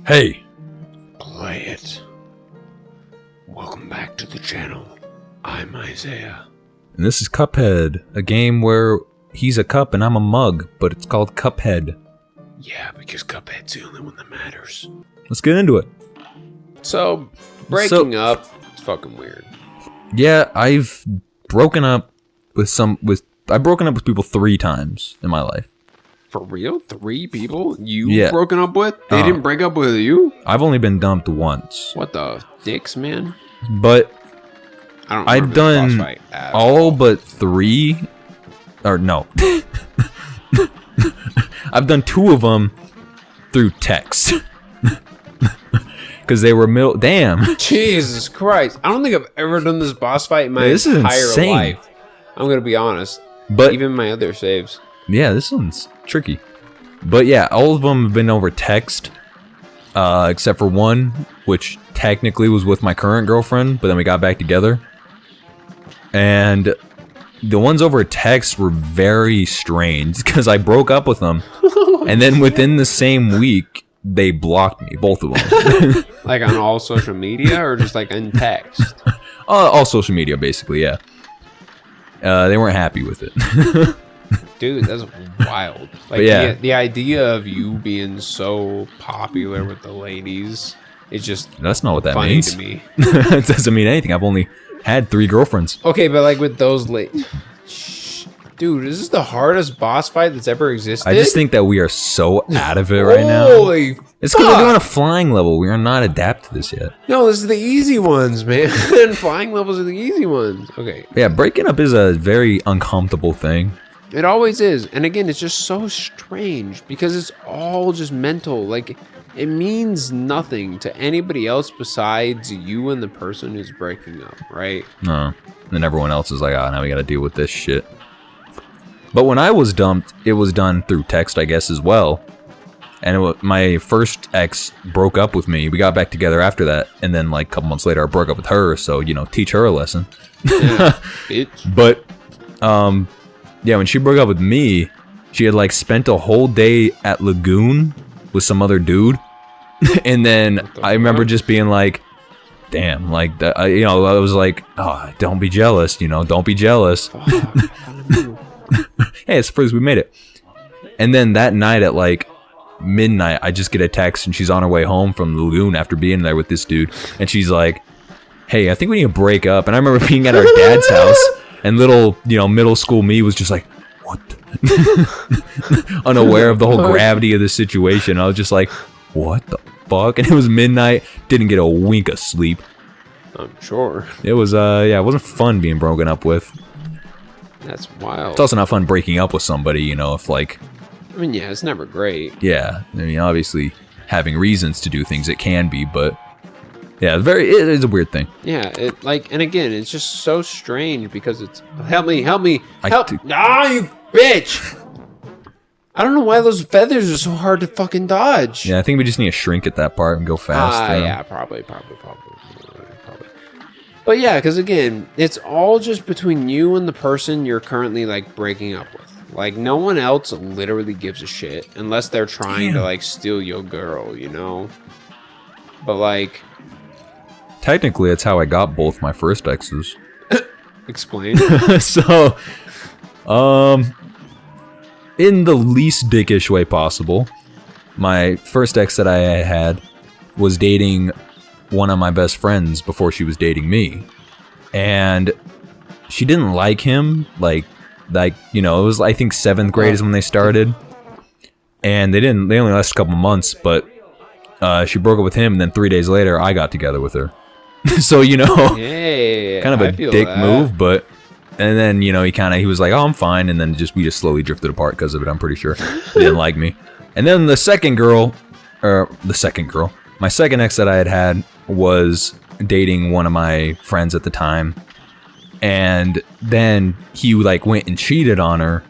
Hey! Play it. Welcome back to the channel. I'm Isaiah. And this is Cuphead, a game where he's a cup and I'm a mug, but it's called Cuphead. Yeah, because Cuphead's the only one that matters. Let's get into it. So, breaking up, it's fucking weird. Yeah, I've broken up I've broken up with people 3 times in my life. For real? 3 people you've broken up with? They didn't break up with you? I've only been dumped once. What the dicks, man? But I've done all but 3, or no. I've done 2 of them through text. Because they were damn. Jesus Christ. I don't think I've ever done this boss fight in my entire life. I'm going to be honest. But even my other saves. Yeah, this one's tricky. But yeah, all of them have been over text. Except for one, which technically was with my current girlfriend, but then we got back together. And the ones over text were very strange, because I broke up with them, and then within the same week, they blocked me, both of them. Like on all social media, or just like in text? All social media, basically, yeah. They weren't happy with it. Dude, that's wild. Like, yeah. the idea of you being so popular with the ladies is just that's not what that funny means to me. It doesn't mean anything. I've only had 3 girlfriends. Okay, but like with those dude, is this the hardest boss fight that's ever existed? I just think that we are so out of it right now. Holy It's because we're doing a flying level. We are not adapted to this yet. No, this is the easy ones, man. Flying levels are the easy ones. Okay. Yeah, breaking up is a very uncomfortable thing. It always is. And again, it's just so strange because it's all just mental. Like, it means nothing to anybody else besides you and the person who's breaking up, right? No. And everyone else is like, now we gotta deal with this shit. But when I was dumped, it was done through text, I guess, as well. And my first ex broke up with me. We got back together after that. And then, like, a couple months later, I broke up with her. So, you know, teach her a lesson. Yeah, bitch. But, yeah, when she broke up with me, she had, like, spent a whole day at Lagoon with some other dude. And then I remember just being like, damn, like, you know, I was like, oh, don't be jealous, you know, don't be jealous. Hey, it's the first we made it. And then that night at, like, midnight, I just get a text, and she's on her way home from the Lagoon after being there with this dude. And she's like, hey, I think we need to break up. And I remember being at our dad's house. And little, you know, middle school me was just like, what? Unaware of the whole gravity of the situation. I was just like, what the fuck? And it was midnight. Didn't get a wink of sleep. I'm sure. It was, yeah, it wasn't fun being broken up with. That's wild. It's also not fun breaking up with somebody, you know, if like... I mean, yeah, it's never great. Yeah. I mean, obviously, having reasons to do things, it can be, but... Yeah, it is a weird thing. Yeah, it like, and again, it's just so strange because it's help me, you bitch! I don't know why those feathers are so hard to fucking dodge. Yeah, I think we just need to shrink at that part and go faster. Yeah, probably. But yeah, because again, it's all just between you and the person you're currently like breaking up with. Like, no one else literally gives a shit unless they're trying to like steal your girl, you know. But like. Technically, it's how I got both my first exes. Explain. So, in the least dickish way possible, my first ex that I had was dating one of my best friends before she was dating me. And she didn't like him, like, you know, it was, I think, 7th grade is when they started. And they only lasted a couple months, but she broke up with him, and then 3 days later, I got together with her. So, you know, kind of a dick move, but, and then, you know, he was like, oh, I'm fine, and then we just slowly drifted apart because of it, I'm pretty sure. He didn't like me. And then my second ex that I had was dating one of my friends at the time, and then he, like, went and cheated on her,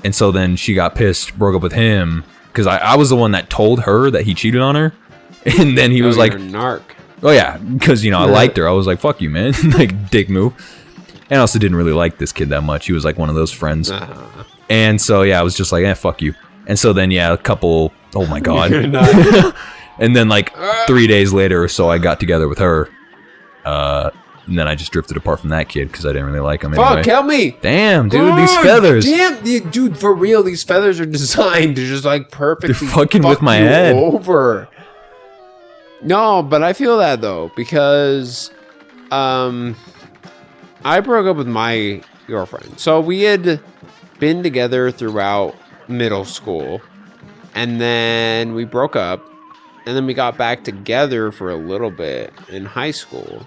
and so then she got pissed, broke up with him, because I was the one that told her that he cheated on her, and then he was like, you're a narc. Oh yeah, because, you know, I liked her. I was like, fuck you, man. Like, dick move. And I also didn't really like this kid that much. He was like one of those friends. And so, yeah, I was just like, fuck you. And so then, yeah, a couple, oh my god. And then like 3 days later or so, I got together with her. And then I just drifted apart from that kid because I didn't really like him anyway. Fuck, help me! Damn, dude, these feathers. Damn, dude, for real, these feathers are designed to just like perfectly They're fucking fuck with my you head. over. No, but I feel that though because I broke up with my girlfriend. So we had been together throughout middle school, and then we broke up, and then we got back together for a little bit in high school.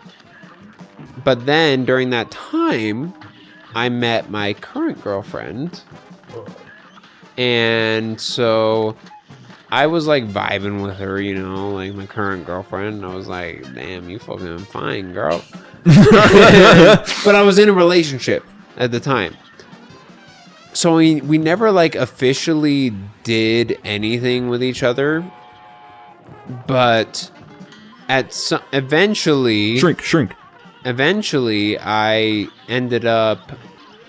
But then during that time, I met my current girlfriend, and so I was like vibing with her, you know, like my current girlfriend. I was like, damn, you fucking fine, girl. But I was in a relationship at the time. So we never like officially did anything with each other. But eventually... Shrink. Eventually, I ended up...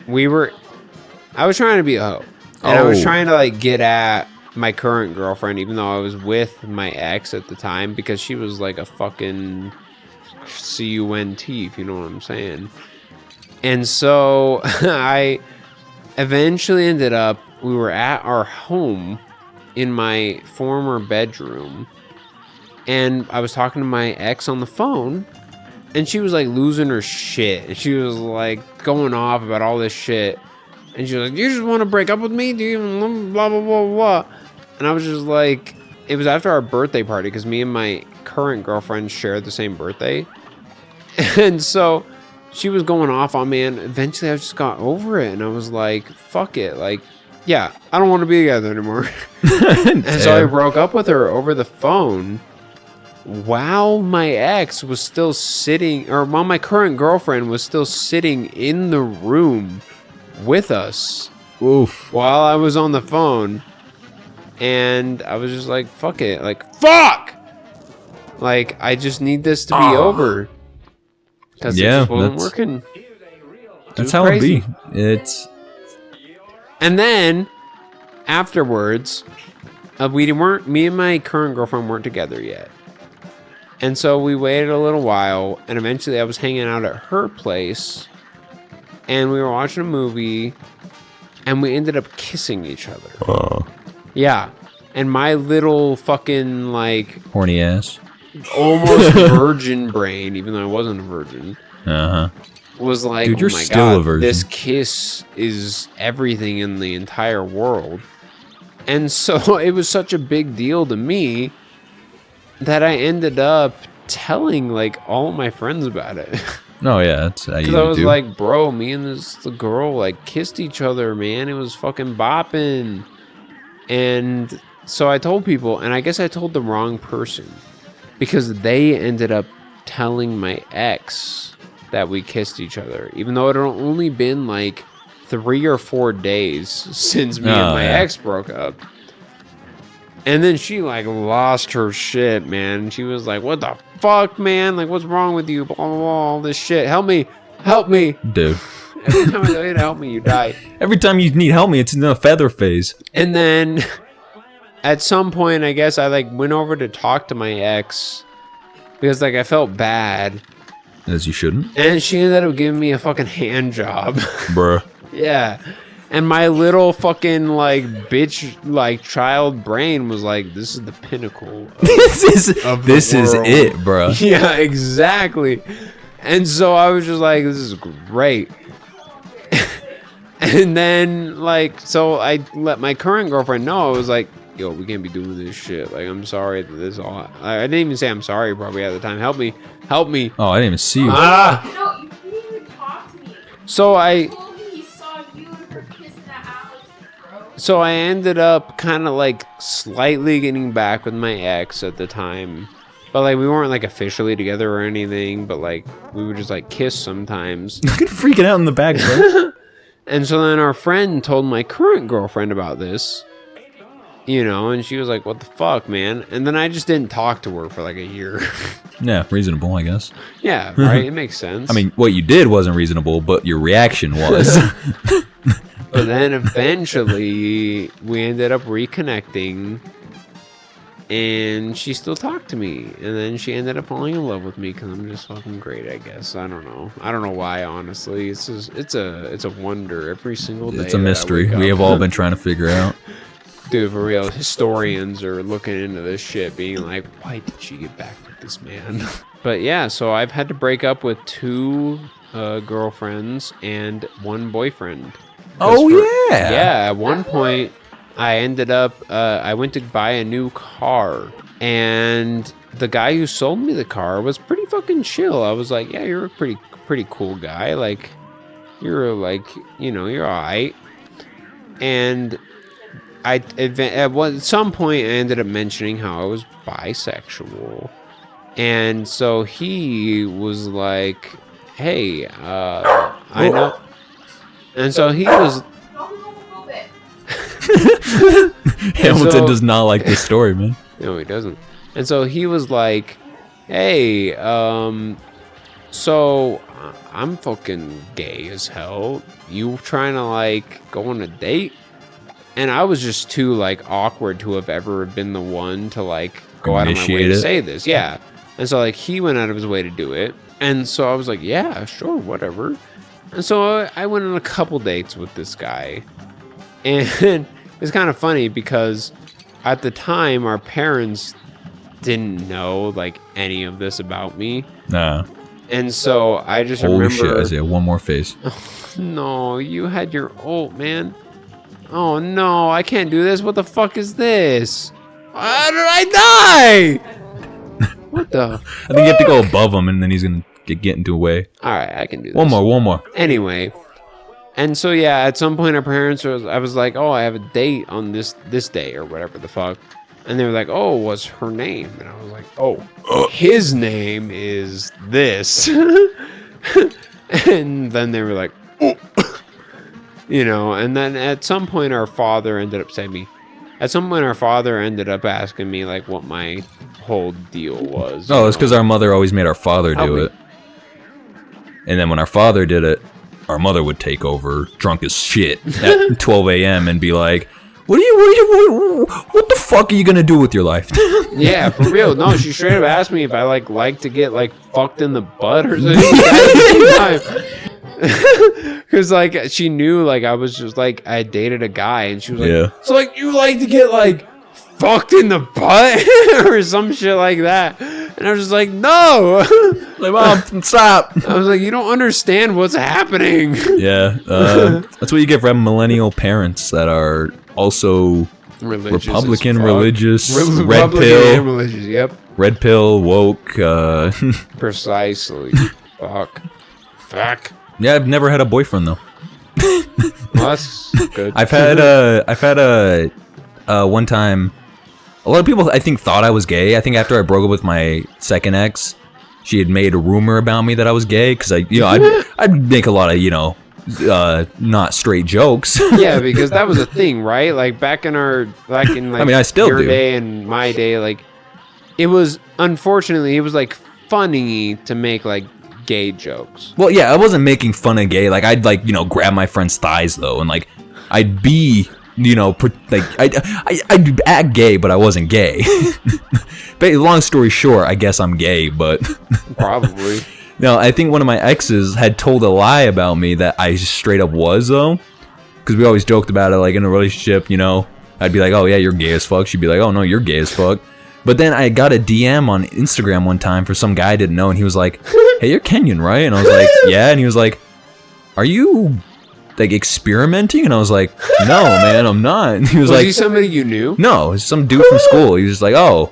I was trying to be a hoe. And I was trying to like get at my current girlfriend, even though I was with my ex at the time, because she was like a fucking cunt, if you know what I'm saying. And so I eventually ended up, we were at our home in my former bedroom, and I was talking to my ex on the phone, and she was like losing her shit, and she was like going off about all this shit, and she was like, you just want to break up with me? Do you blah blah blah blah? And I was just like, it was after our birthday party, because me and my current girlfriend shared the same birthday. And so she was going off on me, and eventually I just got over it, and I was like, fuck it. Like, yeah, I don't want to be together anymore. And so I broke up with her over the phone while my ex was still sitting, or while my current girlfriend was still sitting in the room with us. Oof. While I was on the phone. And I was just like, fuck it. Like, fuck! Like, I just need this to be over. Because it just wasn't working. That's how it be. It's... And then, afterwards, me and my current girlfriend weren't together yet. And so we waited a little while, and eventually I was hanging out at her place, and we were watching a movie, and we ended up kissing each other. Yeah, and my little fucking, like... horny ass. Almost virgin brain, even though I wasn't a virgin. Was like, dude, you're oh my still god, a virgin. This kiss is everything in the entire world. And so it was such a big deal to me that I ended up telling, like, all my friends about it. Oh, yeah, that's how you do. I was like, bro, me and the girl, like, kissed each other, man. It was fucking bopping. And so I told people, and I guess I told the wrong person, because they ended up telling my ex that we kissed each other, even though it had only been like 3 or 4 days since me and my ex broke up. And then she like lost her shit, man. She was like, what the fuck, man? Like, what's wrong with you? Blah, blah, blah, all this shit. Help me. Dude. Every time I tell you to help me, you die. Every time you need help me, it's in the feather phase. And then at some point, I guess I like went over to talk to my ex because like I felt bad. As you shouldn't. And she ended up giving me a fucking hand job. Bruh. Yeah. And my little fucking like bitch like child brain was like, this is the pinnacle. This is it, bro. Yeah, exactly. And so I was just like, this is great. And then like, so I let my current girlfriend know. I was like, yo, we can't be doing this shit. Like, I'm sorry that this all. I didn't even say I'm sorry probably at the time. Help me. Oh, I didn't even see you. Ah. No, you didn't even talk to me. So I. Told me he saw you and her kissing at Alex, bro. So I ended up kind of like slightly getting back with my ex at the time. But like we weren't like officially together or anything, but like we would just like kiss sometimes. You're freaking out in the back, bro. And so then our friend told my current girlfriend about this, you know, and she was like, what the fuck, man? And then I just didn't talk to her for like a year. Yeah, reasonable, I guess. Yeah, right? It makes sense. I mean, what you did wasn't reasonable, but your reaction was. But then eventually we ended up reconnecting. And she still talked to me, and then she ended up falling in love with me because I'm just fucking great, I guess. I don't know why, honestly. It's a wonder every single day. It's a mystery we have all been trying to figure out. Dude, for real, historians are looking into this shit, being like, why did she get back with this man? But yeah, so I've had to break up with 2 girlfriends and 1 boyfriend. Yeah. Yeah, at one point, I ended up, I went to buy a new car, and the guy who sold me the car was pretty fucking chill. I was like, yeah, you're a pretty cool guy. Like, you're like, you're all right. And at some point, I ended up mentioning how I was bisexual. And so he was like, hey, I know. And so he was... Hamilton does not like this story, man. No, he doesn't. And so he was like, hey, so I'm fucking gay as hell. You trying to like go on a date? And I was just too like awkward to have ever been the one to like go out of my way to say this. Yeah. And so like he went out of his way to do it. And so I was like, yeah, sure, whatever. And so I went on a couple dates with this guy. And it's kind of funny because at the time our parents didn't know like any of this about me. Nah. And so I just Holy remember... shit, Isaiah, one more face. No, you had your... Oh, man. Oh, no, I can't do this. What the fuck is this? How did I die? What the... I think you have to go above him, and then he's going to get into a way. All right, I can do this. One more. Anyway. And so, yeah, at some point, our parents... I was like, oh, I have a date on this day or whatever the fuck. And they were like, oh, what's her name? And I was like, oh, his name is this. And then they were like, oh. And then at some point our father ended up asking me like what my whole deal was. Oh, it's because our mother always made our father do it. And then when our father did it, our mother would take over drunk as shit at 12 a.m. and be like, what the fuck are you gonna do with your life? Yeah, for real. No, she straight up asked me if I like to get like fucked in the butt or something. Because like she knew like I was just like I dated a guy and she was like, yeah. So like you like to get like fucked in the butt or some shit like that. And I was just like, no. Like, Mom, stop. I was like, you don't understand what's happening. Yeah, that's what you get from millennial parents that are also religious Republican, religious, red pill, religious. Yep. Red pill, woke. Precisely. Fuck. Yeah, I've never had a boyfriend though. Well, that's good. I've had one time. A lot of people, I think, thought I was gay. I think after I broke up with my second ex, she had made a rumor about me that I was gay because I'd make a lot of not straight jokes. Yeah, because that was a thing, right? Like back in I still your day and my day, like it was like funny to make like gay jokes. Well, yeah, I wasn't making fun of gay. Like I'd grab my friend's thighs though, and like I'd be. I'd act gay, but I wasn't gay. But long story short, I guess I'm gay, but... Probably. No, I think one of my exes had told a lie about me that I straight up was, though. Because we always joked about it, like, in a relationship, I'd be like, oh, yeah, you're gay as fuck. She'd be like, oh, no, you're gay as fuck. But then I got a DM on Instagram one time for some guy I didn't know, and he was like, hey, you're Kenyan, right? And I was like, yeah. And he was like, are you... like experimenting? And I was like, no, man, I'm not. And he was like, he somebody you knew? No, it's some dude from school. He was just like, oh,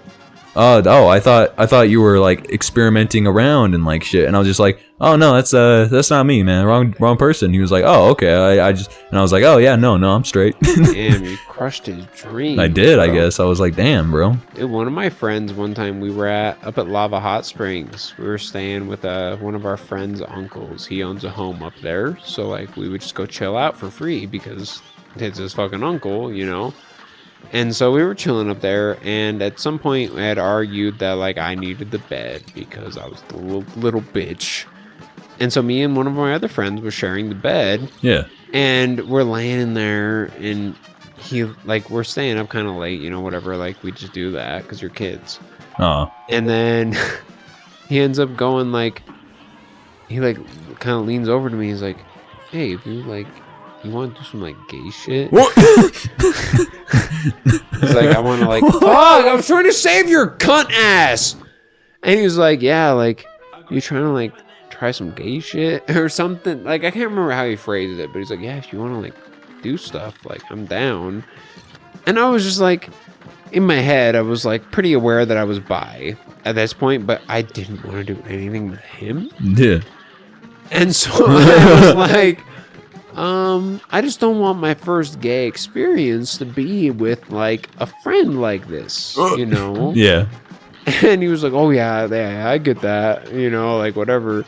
I thought you were like experimenting around and like shit. And I was just like, oh no, that's not me, man. Wrong person. He was like, oh, okay. And I was like, oh yeah, no, I'm straight. Damn, you crushed his dream. I did, bro. I guess. I was like, damn, bro. Dude, one of my friends, one time we were up at Lava Hot Springs. We were staying with one of our friend's uncles. He owns a home up there. So like we would just go chill out for free because it's his fucking uncle, And so we were chilling up there, and at some point I had argued that like I needed the bed because I was the little bitch. And so me and one of my other friends were sharing the bed. Yeah. And we're laying in there, and he like we're staying up kind of late, you know, whatever. Like we just do that because you're kids. Oh. And then he ends up going like, he like kind of leans over to me. He's like, "Hey, if you like, you want to do some like gay shit?" He's like, "I want to like, fuck, I was trying to save your cunt ass." And he was like, "Yeah, like, you trying to like try some gay shit or something?" Like I can't remember how he phrased it, but he's like, "Yeah, if you want to like do stuff, like I'm down." And I was just like, in my head, I was like pretty aware that I was bi at this point, but I didn't want to do anything with him. Yeah. And so I was like, I just don't want my first gay experience to be with like a friend like this, you know? Yeah. And he was like, "Oh yeah, I get that, you know, like whatever."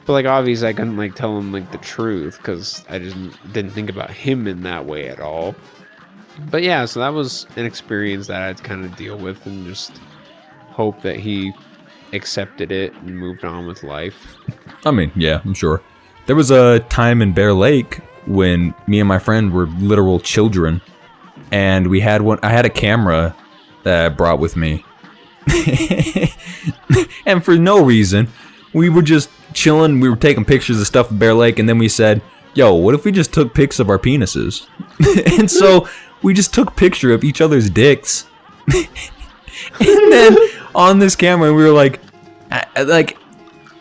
But like obviously I couldn't like tell him like the truth because I just didn't think about him in that way at all. But yeah, so that was an experience that I had to kind of deal with and just hope that he accepted it and moved on with life. I mean, yeah, I'm sure. There was a time in Bear Lake when me and my friend were literal children, and we had one. I had a camera that I brought with me, and for no reason, we were just chilling. We were taking pictures of stuff at Bear Lake, and then we said, "Yo, what if we just took pics of our penises?" And so we just took picture of each other's dicks, and then on this camera, we were like,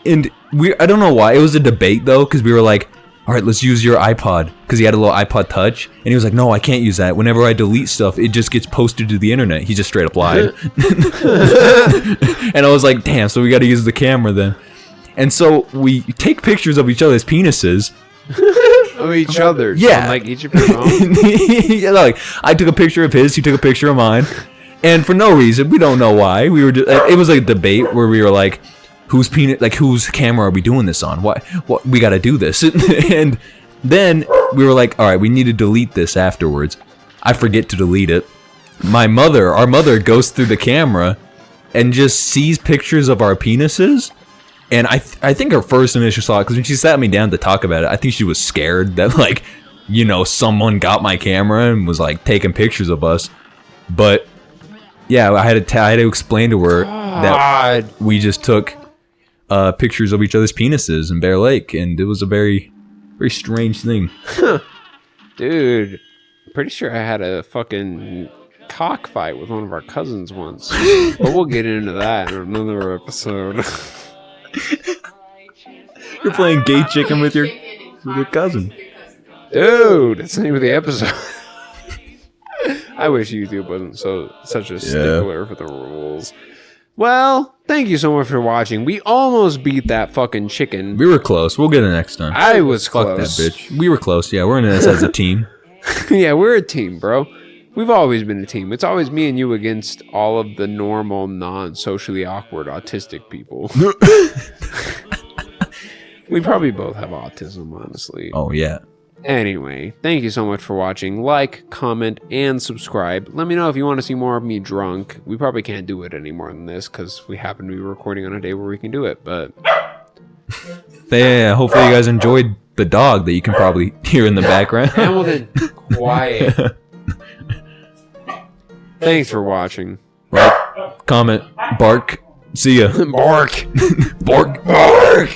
and I don't know why it was a debate though, because we were like, "All right, let's use your iPod," because he had a little iPod Touch, and he was like, "No, I can't use that. Whenever I delete stuff, it just gets posted to the internet." He just straight up lied. And I was like, "Damn, so we got to use the camera then." And so we take pictures of each other's penises. Of each other, yeah, like each of your own. Yeah, like I took a picture of his, he took a picture of mine, and for no reason, we don't know why. We were just, it was like a debate where we were like, whose camera are we doing this on? What we got to do this? And then we were like, all right, we need to delete this afterwards. I forget to delete it. Our mother goes through the camera and just sees pictures of our penises. And I think her first initial thought, because when she sat me down to talk about it, I think she was scared that, like, you know, someone got my camera and was, like, taking pictures of us. But, yeah, I had to explain to her that we just took pictures of each other's penises in Bear Lake, and it was a very, very strange thing. Dude, pretty sure I had a fucking cockfight with one of our cousins once. But we'll get into that in another episode. You're playing gay chicken with your cousin. Dude, that's the name of the episode. I wish YouTube wasn't such a stickler for the rules. Well, thank you so much for watching. We almost beat that fucking chicken. We were close. We'll get it next time. I was Fuck close. that bitch. We were close. Yeah, we're in this as a team. Yeah, we're a team, bro. We've always been a team. It's always me and you against all of the normal, non-socially awkward, autistic people. We probably both have autism, honestly. Oh, yeah. Anyway, thank you so much for watching. Like, comment, and subscribe. Let me know if you want to see more of me drunk. We probably can't do it any more than this because we happen to be recording on a day where we can do it, but... Yeah, hopefully you guys enjoyed the dog that you can probably hear in the background. Hamilton, quiet. Thanks for watching. Right. Comment. Bark. See ya. Bark. Bark. Bark.